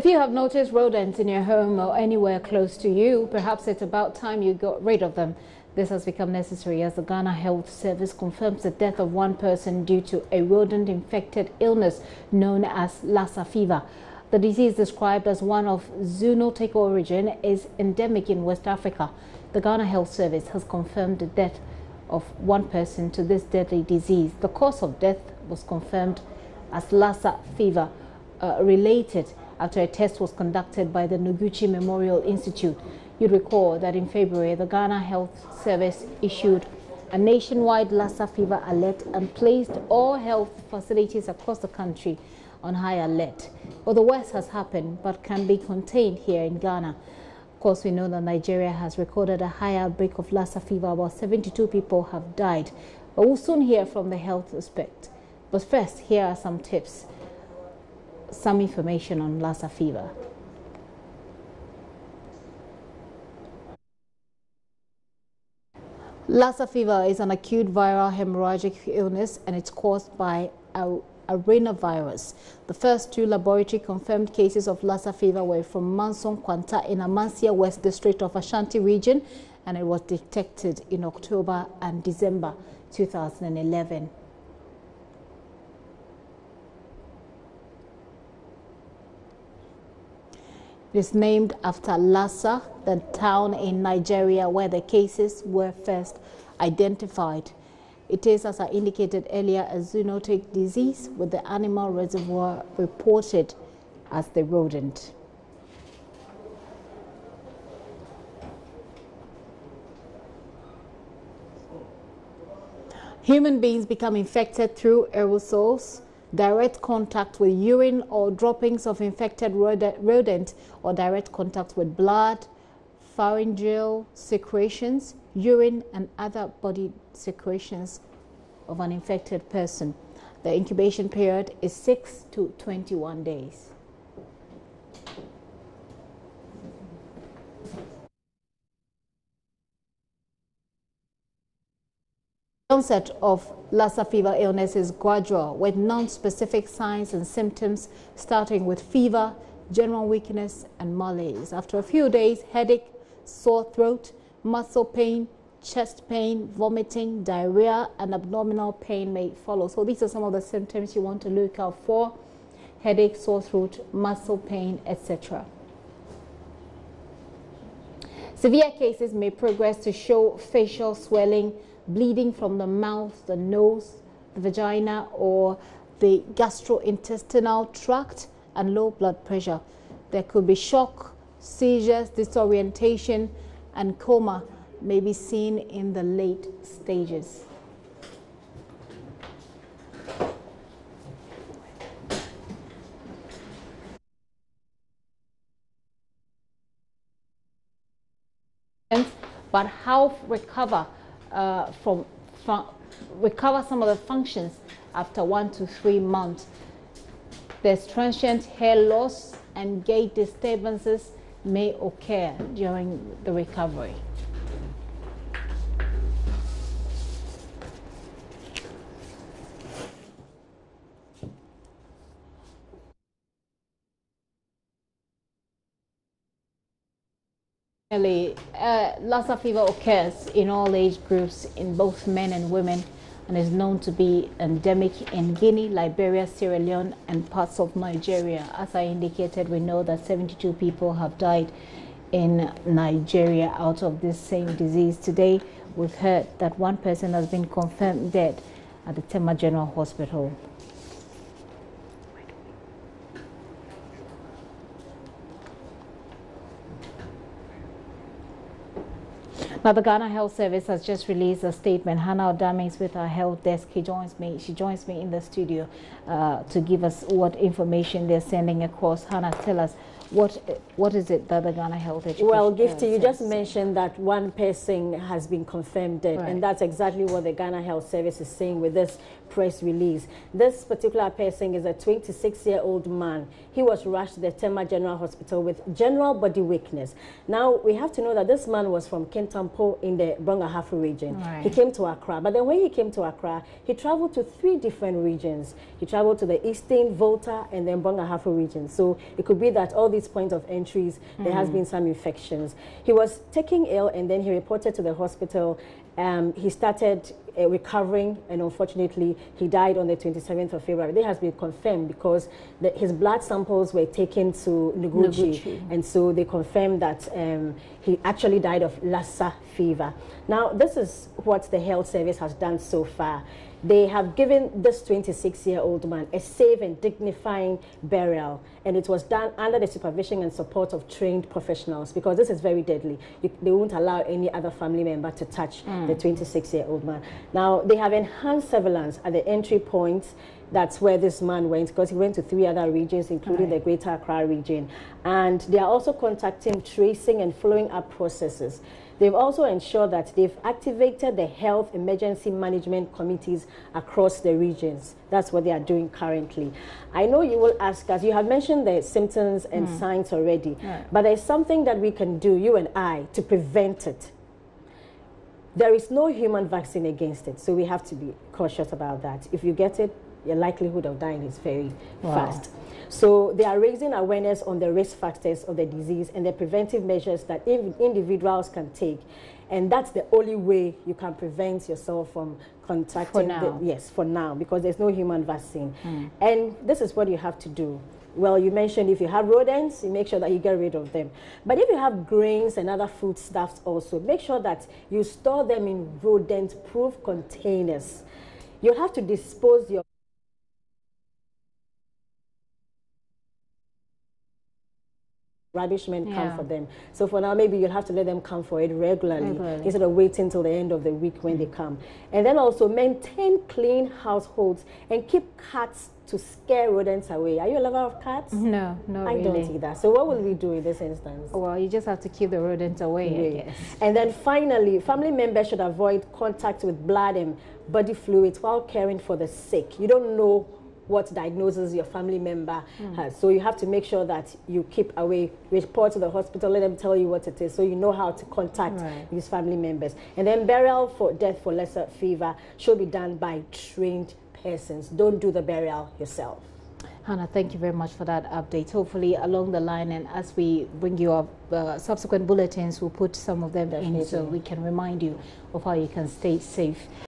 you have noticed rodents in your home or anywhere close to you, perhaps it's about time you got rid of them. This has become necessary as the Ghana Health Service confirms the death of one person due to a rodent-infected illness known as Lassa fever. The disease, described as one of zoonotic origin, is endemic in West Africa. The Ghana Health Service has confirmed the death of one person to this deadly disease. The cause of death was confirmed as Lassa fever related after a test was conducted by the Noguchi Memorial Institute. You'd recall that in February, the Ghana Health Service issued a nationwide Lassa fever alert and placed all health facilities across the country on high alert. Well, the worst has happened but can be contained here in Ghana. Of course, we know that Nigeria has recorded a high outbreak of Lassa fever. About 72 people have died. But we'll soon hear from the health aspect. But first, here are some tips, some information on Lassa fever. Lassa fever is an acute viral hemorrhagic illness and it's caused by a rhinovirus. The first two laboratory confirmed cases of Lassa fever were from Manson Kwanta in Amansia West District of Ashanti region, and it was detected in October and December 2011. It is named after Lassa, the town in Nigeria where the cases were first identified. It is, as I indicated earlier, a zoonotic disease with the animal reservoir reported as the rodent. Human beings become infected through aerosols, direct contact with urine or droppings of infected rodent, or direct contact with blood, pharyngeal secretions, urine and other body secretions of an infected person. The incubation period is 6 to 21 days. The onset of Lassa fever illness is gradual, with non-specific signs and symptoms starting with fever, general weakness and malaise. After a few days, headache, sore throat, muscle pain, chest pain, vomiting, diarrhea and abdominal pain may follow. So these are some of the symptoms you want to look out for: headache, sore throat, muscle pain, etc. Severe cases may progress to show facial swelling, bleeding from the mouth, the nose, the vagina or the gastrointestinal tract, and low blood pressure. There could be shock, seizures, disorientation and coma may be seen in the late stages. But how recover recover some of the functions after 1 to 3 months? There's transient hair loss and gait disturbances may occur during the recovery. Lassa fever occurs in all age groups in both men and women and is known to be endemic in Guinea, Liberia, Sierra Leone and parts of Nigeria. As I indicated, we know that 72 people have died in Nigeria out of this same disease. Today, we've heard that one person has been confirmed dead at the Tema General Hospital. Now, the Ghana Health Service has just released a statement. Hannah Odame is with our health desk. She joins me in the studio to give us what information they're sending across. Hannah, tell us, what is it that the Ghana Health Education Well, Gifty, you just mentioned that one person has been confirmed dead, right, and that's exactly what the Ghana Health Service is saying with this press release. This particular person is a 26-year-old man. He was rushed to the Tema General Hospital with general body weakness. Now, we have to know that this man was from Kintampo in the Brong-Ahafo region. Right. He came to Accra, but then when he came to Accra, he traveled to 3 different regions. He traveled to the Eastern, Volta, and then Brong-Ahafo region. So it could be that all these points of entries, there has been some infections. He was taken ill, and then he reported to the hospital. He started recovering, and unfortunately he died on the 27th of February. That has been confirmed because his blood samples were taken to Noguchi, and so they confirmed that he actually died of Lassa fever. Now, this is what the health service has done so far. They have given this 26-year-old man a safe and dignifying burial, and it was done under the supervision and support of trained professionals, because this is very deadly. They won't allow any other family member to touch the 26-year-old man. Now, they have enhanced surveillance at the entry points. That's where this man went, because he went to 3 other regions, including the Greater Accra region. And they are also conducting tracing and following up processes. They've also ensured that they've activated the health emergency management committees across the regions. That's what they are doing currently. I know you will ask us, you have mentioned the symptoms and signs already, but there's something that we can do, you and I, to prevent it. There is no human vaccine against it, so we have to be cautious about that. If you get it, your likelihood of dying is very fast. So they are raising awareness on the risk factors of the disease and the preventive measures that individuals can take. And that's the only way you can prevent yourself from contracting. For now, because there's no human vaccine. And this is what you have to do. Well, you mentioned if you have rodents, you make sure that you get rid of them. But if you have grains and other foodstuffs also, make sure that you store them in rodent-proof containers. You have to dispose your rubbish men come for them. So for now, maybe you'll have to let them come for it regularly instead of waiting till the end of the week when they come. And then also maintain clean households and keep cats to scare rodents away. Are you a lover of cats? No, not really. I don't either. So what will we do in this instance? Well, you just have to keep the rodents away, I guess. And then finally, family members should avoid contact with blood and body fluids while caring for the sick. You don't know what diagnosis your family member has. So you have to make sure that you keep away, report to the hospital, let them tell you what it is, so you know how to contact these family members. And then burial for death for Lassa fever should be done by trained persons. Don't do the burial yourself. Hannah, thank you very much for that update. Hopefully along the line, and as we bring you up subsequent bulletins, we'll put some of them in so we can remind you of how you can stay safe.